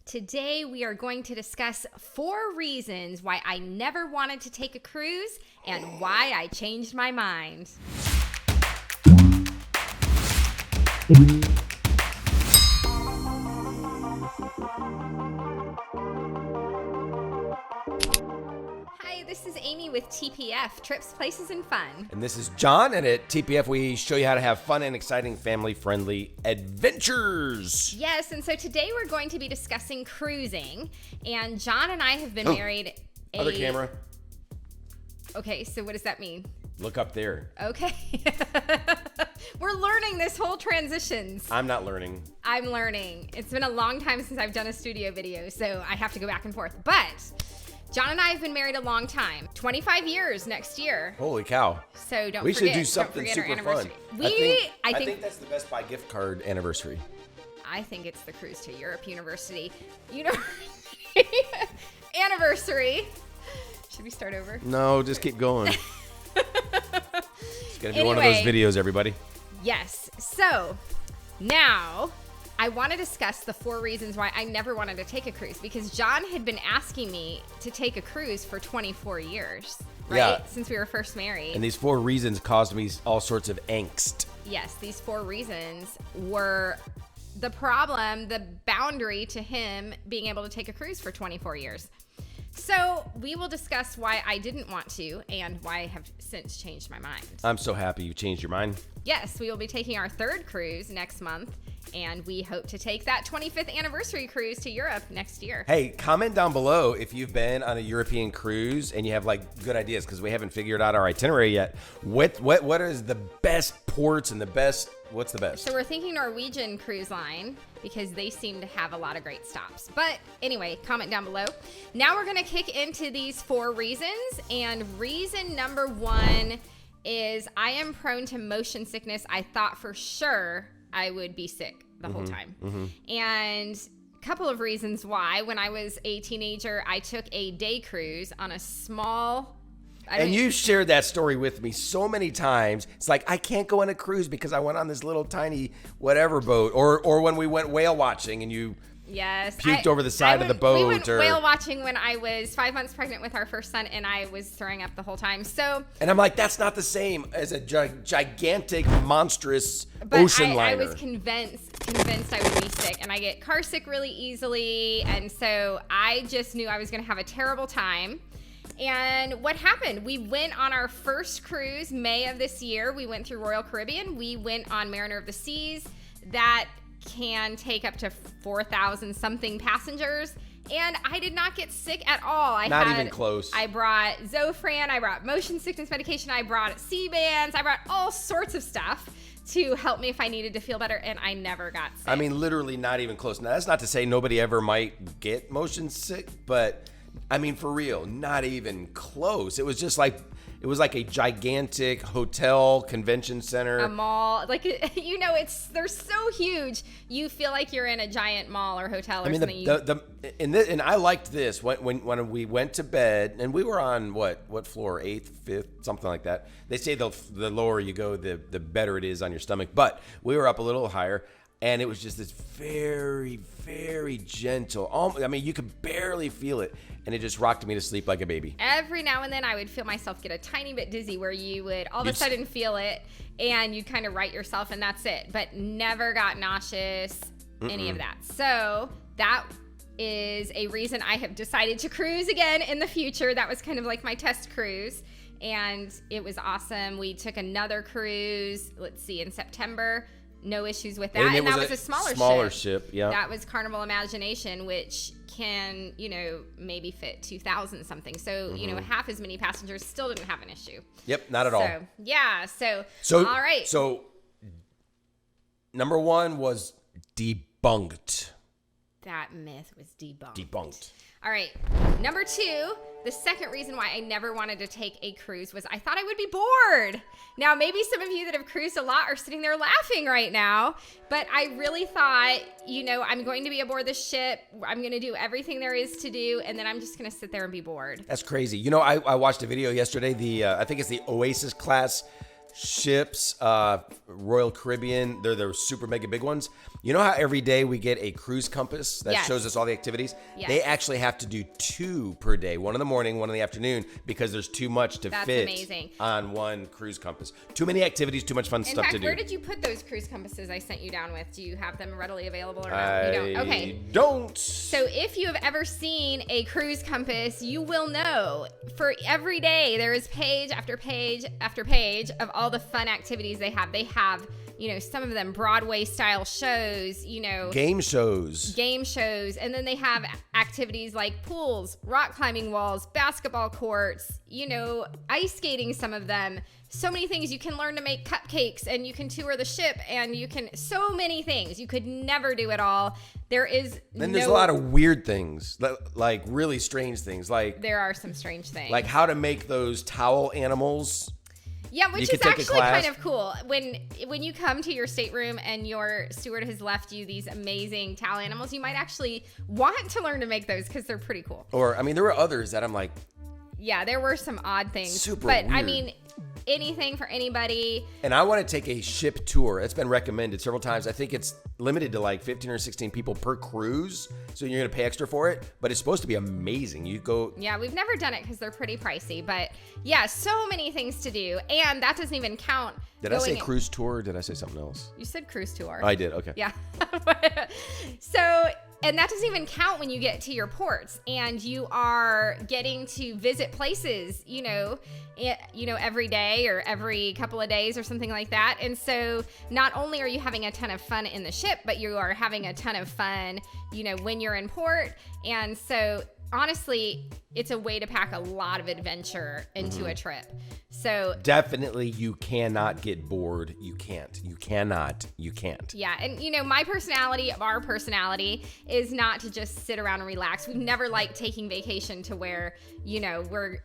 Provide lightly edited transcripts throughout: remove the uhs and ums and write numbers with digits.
Today we are going to discuss 4 reasons why I never wanted to take a cruise and why I changed my mind. Hi, this is Amy with TPF, Trips, Places, and Fun. And this is John, and at TPF we show you how to have fun and exciting family-friendly adventures. Yes, and so today we're going to be discussing cruising, and John and I have been married Other camera. Okay, so what does that mean? Look up there. Okay. We're learning this whole transitions. I'm not learning. I'm learning. It's been a long time since I've done a studio video, so I have to go back and forth. But John and I have been married a long time. 25 years next year. Holy cow. So don't we forget. should do something super fun. I think that's the Best Buy gift card anniversary. I think it's the Cruise to Europe University anniversary. Should we start over? No, just keep going. It's going to be one of those videos, everybody. Yes. So now I want to discuss the 4 reasons why I never wanted to take a cruise, because John had been asking me to take a cruise for 24 years, right? Yeah. Since we were first married. And these 4 reasons caused me all sorts of angst. Yes, these 4 reasons were the problem, the boundary to him being able to take a cruise for 24 years. So we will discuss why I didn't want to and why I have since changed my mind. I'm so happy you changed your mind. Yes, we will be taking our 3rd cruise next month, and we hope to take that 25th anniversary cruise to Europe next year. Hey, comment down below if you've been on a European cruise and you have like good ideas, because we haven't figured out our itinerary yet. What is the best ports and what's the best? So we're thinking Norwegian Cruise Line, because they seem to have a lot of great stops. But anyway, comment down below. Now we're going to kick into these 4 reasons, and reason number 1 is I am prone to motion sickness. I thought for sure I would be sick the whole time. And a couple of reasons why. When I was a teenager, I took a day cruise on a small... And you shared that story with me so many times. It's like, I can't go on a cruise because I went on this little tiny whatever boat. Or when we went whale watching and you puked over the side of the boat. We went whale watching when I was 5 months pregnant with our first son, and I was throwing up the whole time. And I'm like, that's not the same as a gigantic, monstrous ocean liner. I was convinced I would be sick, and I get car sick really easily. And so I just knew I was going to have a terrible time. And what happened? We went on our first cruise May of this year. We went through Royal Caribbean. We went on Mariner of the Seas. That can take up to 4,000 something passengers. And I did not get sick at all. Not even close. I brought Zofran. I brought motion sickness medication. I brought C-bands. I brought all sorts of stuff to help me if I needed to feel better, and I never got sick. I mean, literally not even close. Now, that's not to say nobody ever might get motion sick, but... I mean, for real, not even close. It was just like, it was like a gigantic hotel, convention center. A mall. Like, they're so huge. You feel like you're in a giant mall or hotel or something. And I liked this. When we went to bed, and we were on, what floor? 8th, 5th, something like that. They say the lower you go, the better it is on your stomach. But we were up a little higher. And it was just this very, very gentle. I mean, you could barely feel it. And it just rocked me to sleep like a baby. Every now and then I would feel myself get a tiny bit dizzy, where you would all of a sudden feel it and you'd kind of right yourself and that's it. But never got nauseous, any of that. So that is a reason I have decided to cruise again in the future. That was kind of like my test cruise. And it was awesome. We took another cruise, in September. No issues with that. And that was a smaller ship. Yeah. That was Carnival Imagination, which can, maybe fit 2,000 something. So, half as many passengers, still didn't have an issue. Yep, not at all. Yeah. So, all right. So, number 1 was debunked. That myth was Debunked. All right. Number 2, the second reason why I never wanted to take a cruise was I thought I would be bored. Now, maybe some of you that have cruised a lot are sitting there laughing right now, but I really thought, I'm going to be aboard the ship. I'm going to do everything there is to do, and then I'm just going to sit there and be bored. That's crazy. I watched a video yesterday. I think it's the Oasis class ships, Royal Caribbean, they're the super mega big ones. You know how every day we get a cruise compass that shows us all the activities? Yes. They actually have to do 2 per day, 1 in the morning, 1 in the afternoon, because there's too much to fit on one cruise compass. Too many activities, too much fun stuff to do. Where did you put those cruise compasses I sent you down with? Do you have them readily available or no? I You don't? Okay. don't. So if you have ever seen a cruise compass, you will know for every day there is page after page after page of all the fun activities they have. They have, some of them Broadway style shows, Game shows. And then they have activities like pools, rock climbing walls, basketball courts, ice skating, some of them. So many things. You can learn to make cupcakes, and you can tour the ship, and so many things. You could never do it all. There's a lot of weird things, like really strange things. Like there are some strange things. Like how to make those towel animals. Yeah, which is actually kind of cool. When you come to your stateroom and your steward has left you these amazing towel animals, you might actually want to learn to make those because they're pretty cool. Or, there were others that I'm like... Yeah, there were some odd things. Super weird. Anything for anybody. And I want to take a ship tour. It's been recommended several times. I think it's limited to like 15 or 16 people per cruise. So you're going to pay extra for it. But it's supposed to be amazing. You go... Yeah, we've never done it because they're pretty pricey. But yeah, so many things to do. And that doesn't even count... Did I say cruise tour or did I say something else? You said cruise tour. I did, okay. Yeah. And that doesn't even count when you get to your ports and you are getting to visit places, every day or every couple of days or something like that. And so not only are you having a ton of fun in the ship, but you are having a ton of fun, when you're in port. And so honestly, it's a way to pack a lot of adventure into a trip. So definitely you cannot get bored. You can't. You cannot. You can't. Yeah. And our personality is not to just sit around and relax. We've never liked taking vacation to where,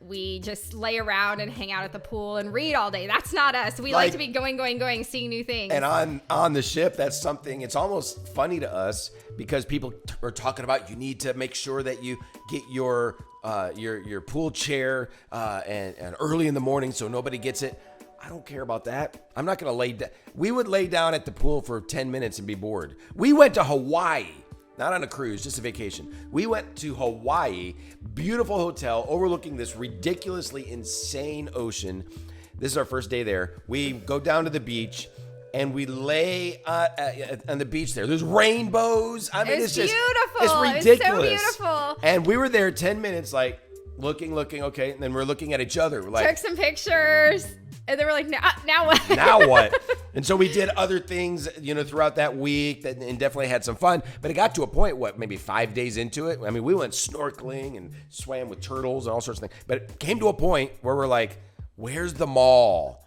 we just lay around and hang out at the pool and read all day. That's not us. We like to be going, seeing new things. And on the ship, that's something, it's almost funny to us because people are talking about you need to make sure that you get your pool chair and early in the morning so nobody gets it. I don't care about that. I'm not going to lay down. We would lay down at the pool for 10 minutes and be bored. We went to Hawaii, not on a cruise, just a vacation. We went to Hawaii, beautiful hotel overlooking this ridiculously insane ocean. This is our first day there. We go down to the beach. And we lay on the beach there. There's rainbows. It's just beautiful. It's ridiculous. It's so beautiful. And we were there 10 minutes, like looking, okay. And then we're looking at each other. We're like, took some pictures. And then we're like, now what? Now what? And so we did other things, throughout that week and definitely had some fun. But it got to a point, maybe 5 days into it. We went snorkeling and swam with turtles and all sorts of things. But it came to a point where we're like, where's the mall?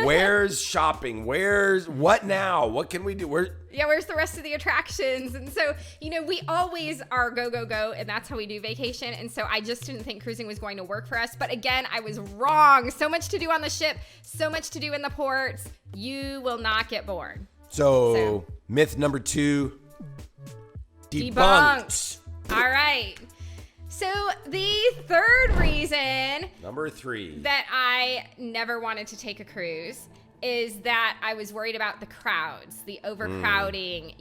Where's shopping? What now? What can we do? Where's the rest of the attractions? And so, we always are go, and that's how we do vacation. And so I just didn't think cruising was going to work for us. But again, I was wrong. So much to do on the ship, so much to do in the ports. You will not get bored. So myth number 2, debunked. All right. So the third reason, number 3, that I never wanted to take a cruise is that I was worried about the crowds, the overcrowding,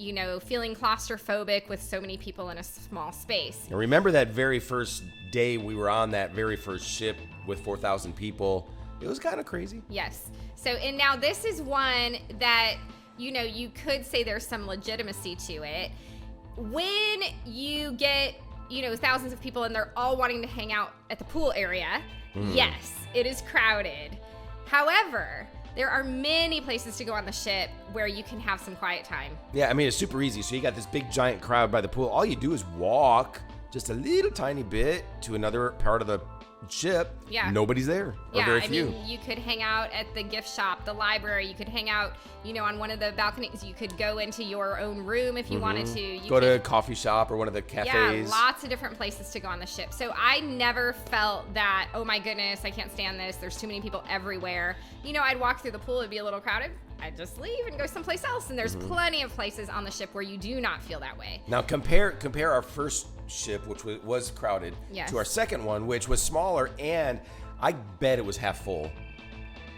feeling claustrophobic with so many people in a small space. And remember that very first day we were on that very first ship with 4,000 people? It was kind of crazy. Yes. So, and now this is one that, you could say there's some legitimacy to it. When you get thousands of people and they're all wanting to hang out at the pool area. Yes, it is crowded. However, there are many places to go on the ship where you can have some quiet time. Yeah, it's super easy. So you got this big giant crowd by the pool. All you do is walk just a little tiny bit to another part of the ship. Yeah. Nobody's there. Or very few. You could hang out at the gift shop, the library. You could hang out, on one of the balconies. You could go into your own room if you wanted to. You go to a coffee shop or one of the cafes. Yeah, lots of different places to go on the ship. So I never felt that, oh my goodness, I can't stand this. There's too many people everywhere. I'd walk through the pool. It'd be a little crowded. I'd just leave and go someplace else. And there's plenty of places on the ship where you do not feel that way. Now compare our first ship, which was crowded, yes, to our second one, which was smaller, and I bet it was half full.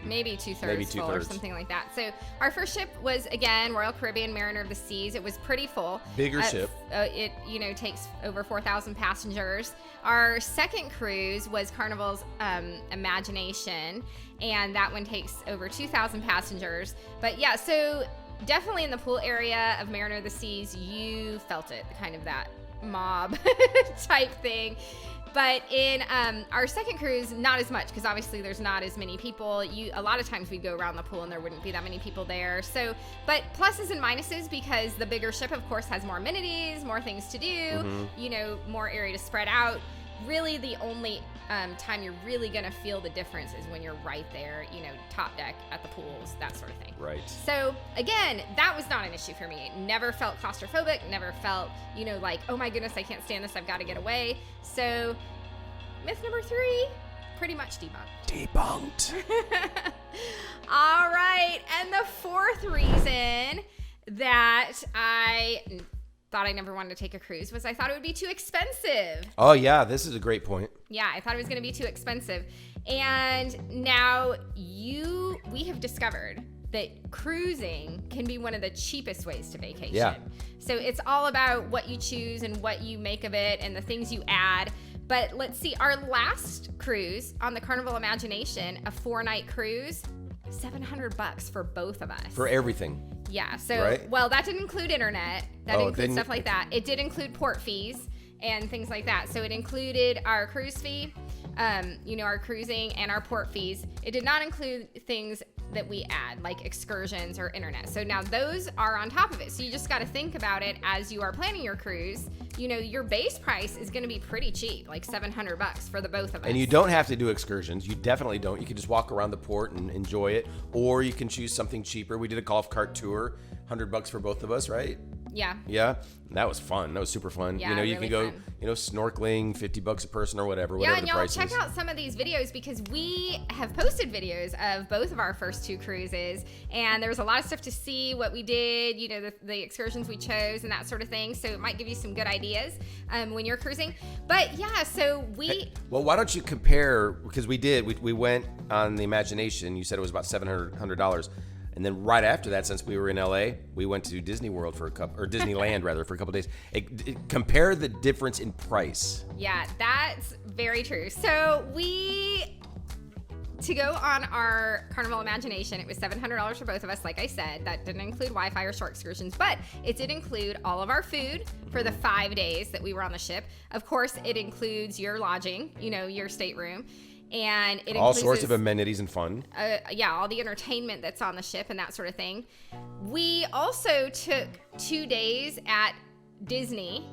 maybe two-thirds full or something like that. So our first ship was, again, Royal Caribbean Mariner of the Seas. It was pretty full. Bigger ship. It, takes over 4,000 passengers. Our second cruise was Carnival's Imagination, and that one takes over 2,000 passengers. But yeah, so definitely in the pool area of Mariner of the Seas, you felt it, kind of that mob type thing. But in our second cruise, not as much, because obviously there's not as many people. A lot of times we'd go around the pool and there wouldn't be that many people there. So, but pluses and minuses, because the bigger ship, of course, has more amenities, more things to do, more area to spread out. Really, the only time you're really going to feel the difference is when you're right there, top deck at the pools, that sort of thing. Right. So again, that was not an issue for me. Never felt claustrophobic, never felt, like, oh my goodness, I can't stand this, I've got to get away. So myth number 3, pretty much debunked. All right. And the fourth reason that I thought I never wanted to take a cruise was I thought it would be too expensive. Oh yeah, this is a great point. Yeah, I thought it was going to be too expensive. And now we have discovered that cruising can be one of the cheapest ways to vacation. Yeah. So it's all about what you choose and what you make of it and the things you add. But let's see, our last cruise on the Carnival Imagination, a 4-night cruise, $700 for both of us. For everything. Yeah. So, right? Well, that didn't include internet. That includes stuff like that. It did include port fees and things like that. So it included our cruise fee, our cruising and our port fees. It did not include things that we add, like excursions or internet. So now those are on top of it. So you just got to think about it as you are planning your cruise. Your base price is going to be pretty cheap, like $700 for the both of us. And you don't have to do excursions. You definitely don't. You can just walk around the port and enjoy it, or you can choose something cheaper. We did a golf cart tour, $100 for both of us, right? Yeah. Yeah. That was fun. That was super fun. Yeah, you really can go, fun. Snorkeling, $50 a person or whatever the price is. Yeah, and y'all check out some of these videos, because we have posted videos of both of our first 2 cruises, and there was a lot of stuff to see what we did, the excursions we chose and that sort of thing. So it might give you some good ideas when you're cruising. But yeah, so well, why don't you compare, because we went on the Imagination. You said it was about $700. And then right after that, since we were in LA, we went to Disney World for Disneyland rather, for a couple of days. Compare the difference in price. Yeah, that's very true. So to go on our Carnival Imagination, it was $700 for both of us. Like I said, that didn't include Wi-Fi or shore excursions, but it did include all of our food for the 5 days that we were on the ship. Of course, it includes your lodging, your stateroom. And it all sorts of amenities and fun. All the entertainment that's on the ship and that sort of thing. We also took 2 days at Disney,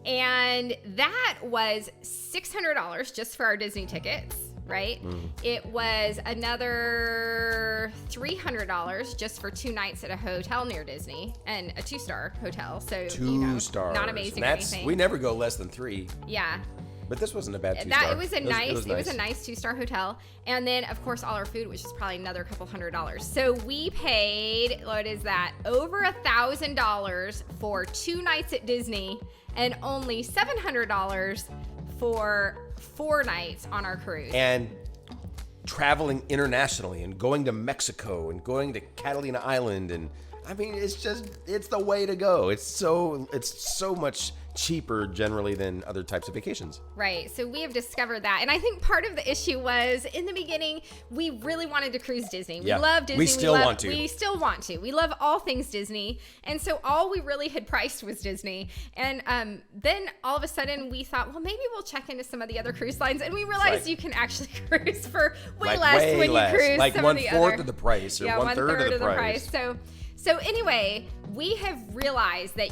and that was $600 just for our Disney tickets, right? It was another $300 just for 2 nights at a hotel near Disney, and a 2-star hotel. So 2 stars. Not amazing or anything. We never go less than 3. Yeah. But this wasn't a bad 2-star. It was a nice 2-star hotel. And then, of course, all our food, which is probably another couple $100. So we paid, what is that, over $1,000 for 2 nights at Disney, and only $700 for 4 nights on our cruise. And traveling internationally, and going to Mexico, and going to Catalina Island, and it's the way to go. It's so much cheaper generally than other types of vacations. Right. So we have discovered that. And I think part of the issue was, in the beginning, we really wanted to cruise Disney. We love Disney. We still want to. We still want to. We love all things Disney. And so all we really had priced was Disney. And then all of a sudden we thought, well, maybe we'll check into some of the other cruise lines. And we realized you can actually cruise for way less when you cruise like some of the other. 1/4 of the price, or 1/3 of the price. So anyway, we have realized that,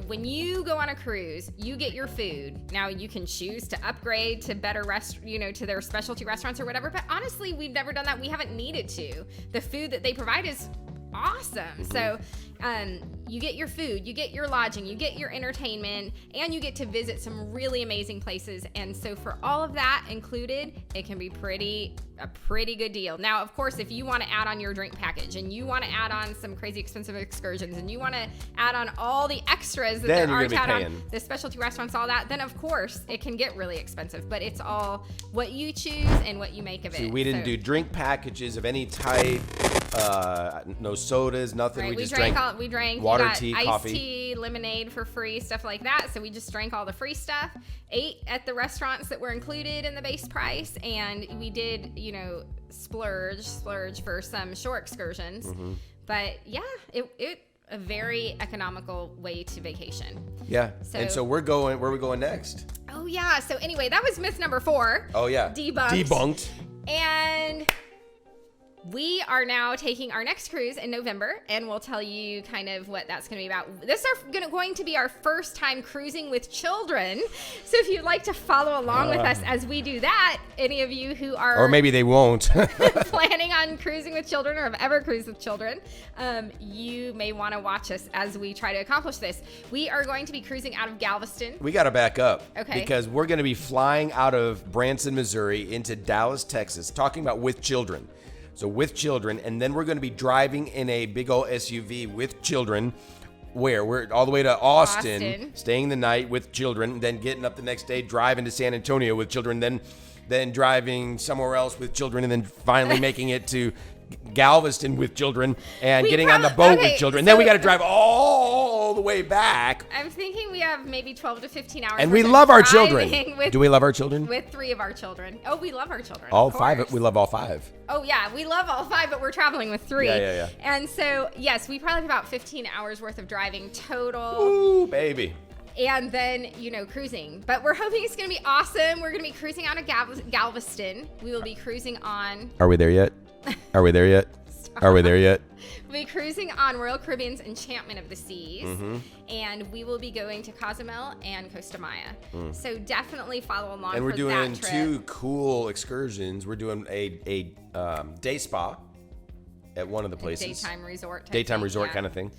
when you go on a cruise, you get your food. Now you can choose to upgrade to better to their specialty restaurants or whatever. But honestly, we've never done that. We haven't needed to. The food that they provide is awesome. So you get your food, you get your lodging, you get your entertainment, and you get to visit some really amazing places. And so for all of that included, it can be a pretty good deal. Now, of course, if you want to add on your drink package and you want to add on some crazy expensive excursions and you want to add on all the extras that Then there you're are gonna be add paying. on, the specialty restaurants, all that, then of course it can get really expensive. But it's all what you choose and what you make of See, it. we didn't So- do drink packages of any type. No sodas, nothing. Right, We we just drank drank water, water, got tea, iced coffee. tea, lemonade for free, stuff like that. So we just drank all the free stuff, ate at the restaurants that were included in the base price, and we did, splurge for some shore excursions. Mm-hmm. But yeah, it a very economical way to vacation. Yeah. So- And so where are we going next? Oh yeah. So anyway, that was myth number 4. Oh yeah. Debunked. And we are now taking our next cruise in November, and we'll tell you kind of what that's going to be about. This is going to be our first time cruising with children. So if you'd like to follow along with us as we do that, any of you who are Or maybe they won't. planning on cruising with children or have ever cruised with children, you may want to watch us as we try to accomplish this. We are going to be cruising out of Galveston. We got to back up. Okay. Because we're going to be flying out of Branson, Missouri into Dallas, Texas, talking about with children. So with children, and then we're going to be driving in a big old SUV with children. Where we're all the way to Austin, staying the night with children, then getting up the next day, driving to San Antonio with children, then driving somewhere else with children, and then finally making it to Galveston with children, and getting on the boat with children. Then we got to drive all the way back. I'm thinking we have maybe 12 to 15 hours. And we worth of love our children. with- Do we love our children? With 3 of our children. Oh, we love our children. All of 5. course. We love all 5. Oh, yeah. We love all 5, but we're traveling with 3. Yeah. And so, yes, we probably have about 15 hours worth of driving total. Ooh, baby. And then, cruising. But we're hoping it's going to be awesome. We're going to be cruising out of Galveston. We will be cruising on... Are we there yet? Are we there yet? Are we there yet? We'll be cruising on Royal Caribbean's Enchantment of the Seas, and we will be going to Cozumel and Costa Maya. So definitely follow along. And we're for doing that trip. 2 cool excursions. We're doing a day spa at one of the places. Daytime resort. Daytime resort kind of thing.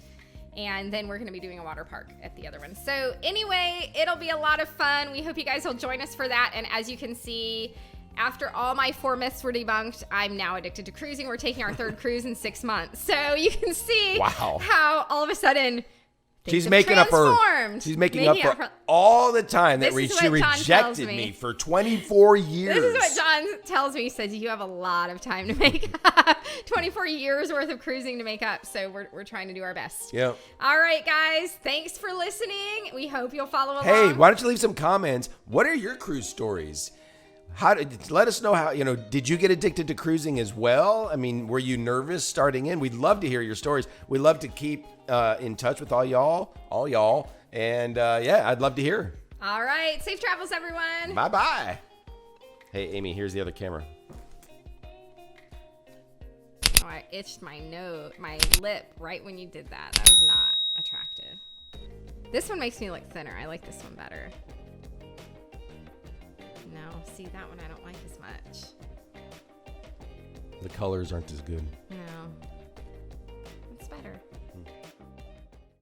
And then we're going to be doing a water park at the other one. So anyway, it'll be a lot of fun. We hope you guys will join us for that. And as you can see, after all my 4 myths were debunked, I'm now addicted to cruising. We're taking our 3rd cruise in 6 months. So you can see how all of a sudden She's making up for all the time that she rejected me for 24 years. This is what John tells me. He says, you have a lot of time to make up. 24 years worth of cruising to make up. So we're trying to do our best. Yeah. All right, guys. Thanks for listening. We hope you'll follow along. Hey, why don't you leave some comments? What are your cruise stories? Let us know how, did you get addicted to cruising as well? I mean, were you nervous starting in? We'd love to hear your stories. We'd love to keep in touch with all y'all. And I'd love to hear. All right. Safe travels, everyone. Bye-bye. Hey, Amy, here's the other camera. Oh, I itched my lip right when you did that. That was not attractive. This one makes me look thinner. I like this one better. No, see, that one I don't like as much. The colors aren't as good.